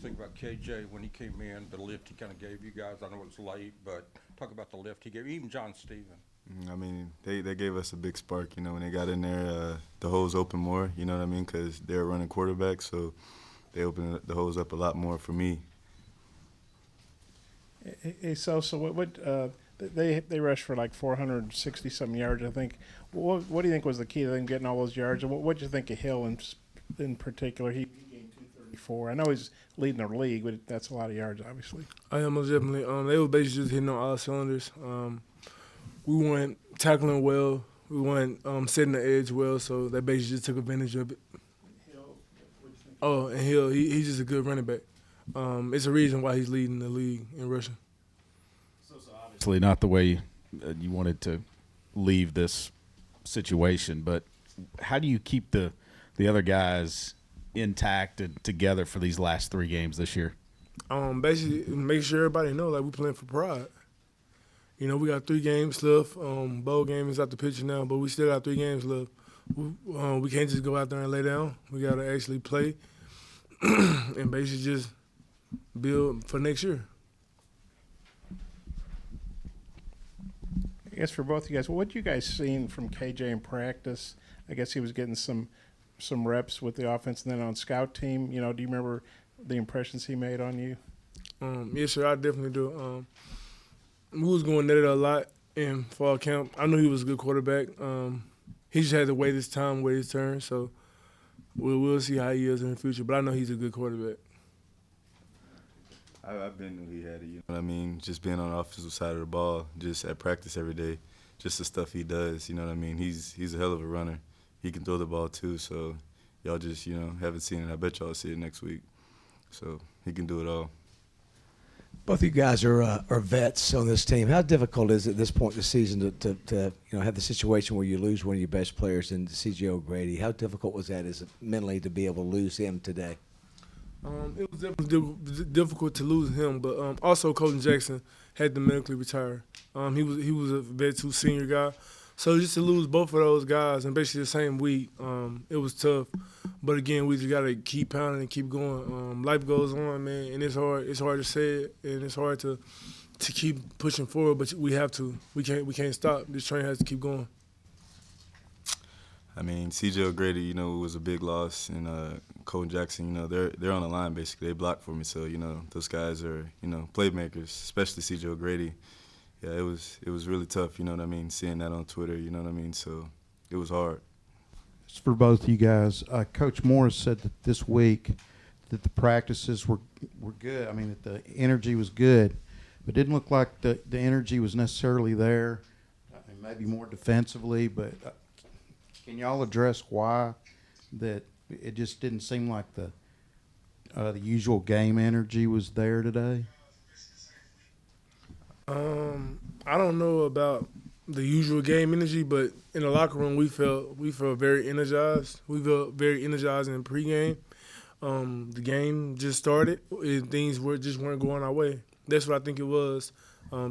think about KJ when he came in, the lift he kind of gave you guys? I know it was late, but talk about the lift he gave, even John Steven. I mean, they gave us a big spark, when they got in there, the holes opened more, you know what I mean, because they were running quarterback, so they opened the holes up a lot more for me. Hey, so they rushed for like 460 something yards, I think. What do you think was the key to them getting all those yards? And what do you think of Hill in particular? He gained 234. I know he's leading the league, but that's a lot of yards, obviously. I am most definitely. They were basically just hitting on all cylinders. We weren't tackling well. We weren't setting the edge well, so they basically just took advantage of it. Oh, and Hill, he's just a good running back. It's a reason why he's leading the league in rushing. Obviously not the way you wanted to leave this situation, but how do you keep the other guys intact and together for these last 3 games this year? Basically make sure everybody know like we playing for pride. We got 3 games left. Bowl game is out the picture now, but we still got 3 games left. We can't just go out there and lay down. We got to actually play and basically just build for next year. I guess for both of you guys, what you guys seen from KJ in practice? I guess he was getting some reps with the offense, and then on scout team. Do you remember the impressions he made on you? Yes, sir, I definitely do. We was going at it a lot in fall camp. I knew he was a good quarterback. He just had to wait his turn. So we'll see how he is in the future. But I know he's a good quarterback. I've been knew he had it, you know what I mean? Just being on the offensive side of the ball, just at practice every day, just the stuff he does, you know what I mean? He's a hell of a runner. He can throw the ball too, so y'all just, haven't seen it. I bet y'all see it next week. So he can do it all. Both of you guys are vets on this team. How difficult is it at this point in the season to have the situation where you lose one of your best players in C.J. O'Grady? How difficult was that mentally to be able to lose him today? It was definitely difficult to lose him, but also Coach Jackson had to medically retire. He was a vet 2 senior guy, so just to lose both of those guys in basically the same week, it was tough. But again, we just gotta keep pounding and keep going. Life goes on, man, and it's hard. It's hard to say it, and it's hard to keep pushing forward. But we have to. We can't stop. This train has to keep going. I mean, C.J. O'Grady, was a big loss, and Cole Jackson, they're on the line basically. They block for me, so those guys are playmakers, especially C.J. O'Grady. Yeah, it was really tough, you know what I mean, seeing that on Twitter, you know what I mean. So it was hard. It's for both of you guys. Coach Morris said that this week that the practices were good. I mean, that the energy was good, but it didn't look like the energy was necessarily there. I mean, maybe more defensively, but. Can y'all address why that it just didn't seem like the usual game energy was there today? I don't know about the usual game energy, but in the locker room we felt very energized. We felt very energized in pregame. The game just started. Things weren't going our way. That's what I think it was.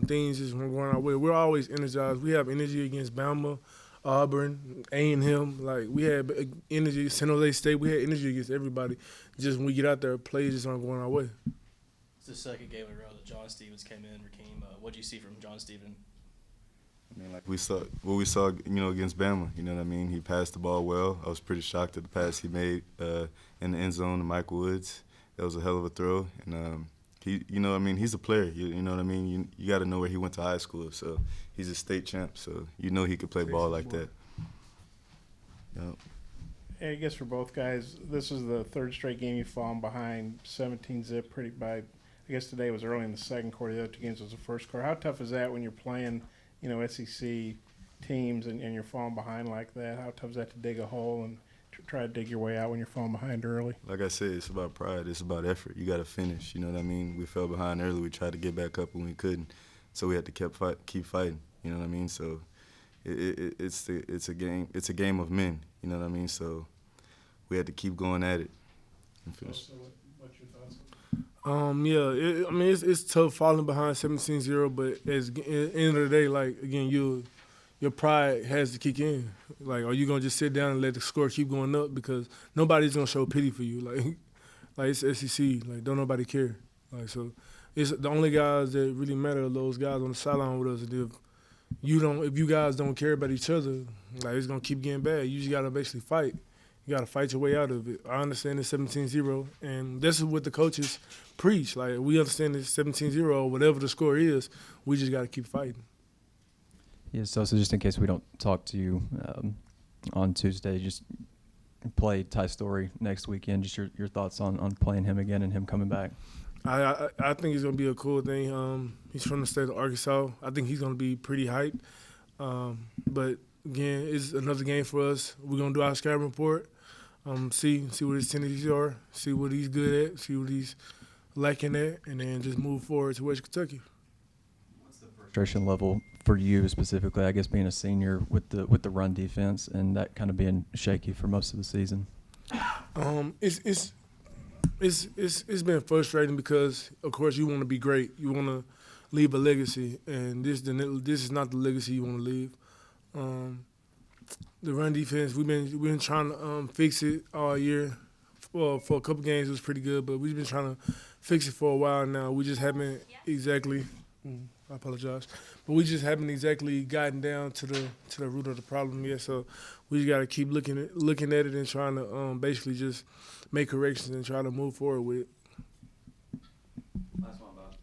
Things just weren't going our way. We're always energized. We have energy against Bama, Auburn, A&M. Like, we had energy. San Jose State, we had energy against everybody. Just when we get out there, plays just aren't going our way. It's the second game in a row that John Stevens came in. Rakeem, what do you see from John Stevens? I mean, like we saw, against Bama. You know what I mean? He passed the ball well. I was pretty shocked at the pass he made in the end zone to Michael Woods. That was a hell of a throw. And he's a player. You know what I mean? You got to know where he went to high school. So he's a state champ. So he could play ball like that. Yep. I guess for both guys, this is the 3rd straight game you've fallen behind 17-zip I guess today was early in the second quarter. The other 2 games was the first quarter. How tough is that when you're playing, SEC teams and you're falling behind like that? How tough is that to dig a hole and try to dig your way out when you're falling behind early? Like I said, it's about pride. It's about effort. You got to finish. You know what I mean? We fell behind early. We tried to get back up and we couldn't. So we had to keep fighting. You know what I mean? So it's a game. It's a game of men. You know what I mean? So we had to keep going at it and finish. So what's your thoughts? It's tough falling behind 17-0, but at the end of the day, like, again, your pride has to kick in. Like, are you going to just sit down and let the score keep going up? Because nobody's going to show pity for you. Like it's SEC. Like don't nobody care. Like so, it's the only guys that really matter are those guys on the sideline with us. And if you guys don't care about each other, like it's gonna keep getting bad. You just gotta basically fight. You gotta fight your way out of it. I understand it's 17-0, and this is what the coaches preach. Like we understand it's 17-0, whatever the score is. We just gotta keep fighting. Yeah, so just in case we don't talk to you on Tuesday, just play Ty Story next weekend. Just your thoughts on playing him again and him coming back. I think it's gonna be a cool thing. He's from the state of Arkansas. I think he's gonna be pretty hyped. But again, it's another game for us. We're gonna do our scouting report. See what his tendencies are. See what he's good at. See what he's lacking at, and then just move forward to West Kentucky. Frustration level for you specifically, I guess, being a senior with the run defense and that kind of being shaky for most of the season. It's been frustrating because, of course, you want to be great. You want to leave a legacy, and this is not the legacy you want to leave. The run defense, we've been trying to fix it all year. Well, for a couple games, it was pretty good, but we've been trying to fix it for a while now. We just haven't exactly. I apologize, but we just haven't exactly gotten down to the root of the problem yet. So we just got to keep looking at it and trying to basically just make corrections and try to move forward with it. Last one, Bob.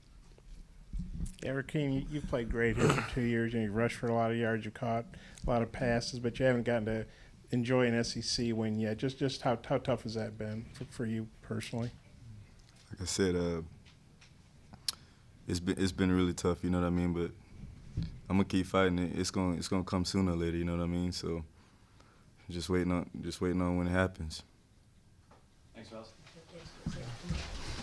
Yeah, Rakeem, you've played great here for 2 years, and you rushed for a lot of yards, you caught a lot of passes, but you haven't gotten to enjoy an SEC win yet. Just how tough has that been for you personally? Like I said, it's been really tough. You know what I mean? But I'm gonna keep fighting it. It's gonna come sooner or later. You know what I mean? So just waiting on when it happens. Thanks, Ross.